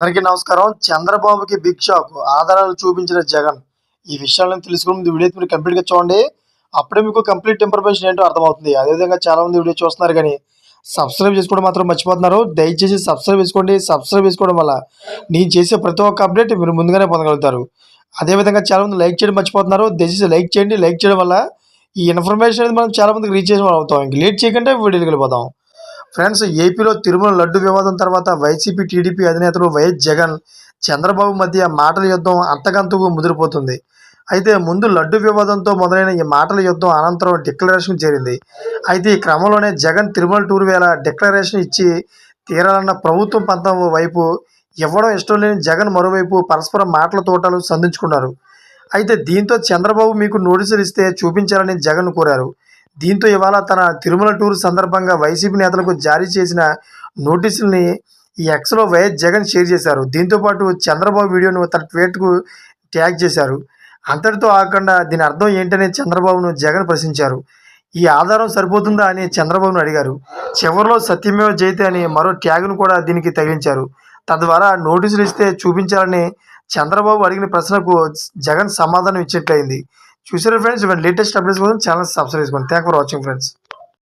అందరికీ నమస్కారం. చంద్రబాబుకి బిగ్ షాక్. ఆధారాలు చూపించిన జగన్. ఈ విషయాలను తెలుసుకునే ముందు వీడియో మీరు కంప్లీట్‌గా చూడండి. అప్పుడే మీకు కంప్లీట్ ఇన్ఫర్మేషన్ ఏంటో అర్థమవుతుంది. అదేవిధంగా చాలామంది వీడియో చూస్తున్నారు గానీ, సబ్స్క్రైబ్ చేసుకోవడం మాత్రం మర్చిపోతున్నారు. దయచేసి సబ్స్క్రైబ్ చేసుకోండి. సబ్స్క్రైబ్ చేసుకోవడం వల్ల నేను చేసే ప్రతి ఒక్క అప్డేట్ మీరు ముందుగానే పొందగలుగుతారు. అదేవిధంగా చాలామంది లైక్ చేయడం మర్చిపోతున్నారు. దయచేసి లైక్ చేయండి. లైక్ చేయడం వల్ల ఈ ఇన్ఫర్మేషన్ అనేది మనం చాలా మందికి రీచ్ చేసిన వాళ్ళం అవుతాం. ఇంక లేట్ చేయకుండా వీడియోలోకి వెళ్ళిపోదాం. ఫ్రెండ్స్, ఏపీలో తిరుమల లడ్డు వివాదం తర్వాత వైసీపీ, టీడీపీ అధినేతలు వైఎస్ జగన్, చంద్రబాబు మధ్య మాటల యుద్ధం అంతకంతకు ముదిరిపోతుంది. అయితే ముందు లడ్డు వివాదంతో మొదలైన ఈ మాటల యుద్ధం అనంతరం డిక్లరేషన్ చేరింది. అయితే ఈ క్రమంలోనే జగన్ తిరుమల టూర్ వేళ డిక్లరేషన్ ఇచ్చి తీరాలన్న ప్రభుత్వం పంతం వైపు ఇవ్వడం ఇష్టం లేని జగన్ మరోవైపు పరస్పరం మాటల తోటలు సంధించుకున్నారు. అయితే దీంతో చంద్రబాబు మీకు నోటీసులు ఇస్తే చూపించాలని జగన్ కోరారు. దీంతో ఇవాళ తన తిరుమల టూర్ సందర్భంగా వైసీపీ నేతలకు జారీ చేసిన నోటీసుల్ని ఈ ఎక్స్లో వైఎస్ జగన్ షేర్ చేశారు. దీంతోపాటు చంద్రబాబు వీడియోను తన ట్వీట్కు ట్యాగ్ చేశారు. అంతటితో ఆగకుండా దీని అర్థం ఏంటని చంద్రబాబును జగన్ ప్రశ్నించారు. ఈ ఆధారం సరిపోతుందా అని చంద్రబాబును అడిగారు. చివరిలో సత్యమేవ జయతే అని మరో ట్యాగ్ను కూడా దీనికి తగిలించారు. తద్వారా నోటీసులు ఇస్తే చూపించాలని చంద్రబాబు అడిగిన ప్రశ్నకు జగన్ సమాధానం ఇచ్చినట్లయింది. చూసారా ఫ్రెండ్స్? ఇవన్నీ లేటెస్ట్ అప్డేట్స్ కోసం ఛానల్ సబ్స్క్రైబ్ చేసుకోండి. Thank for watching friends.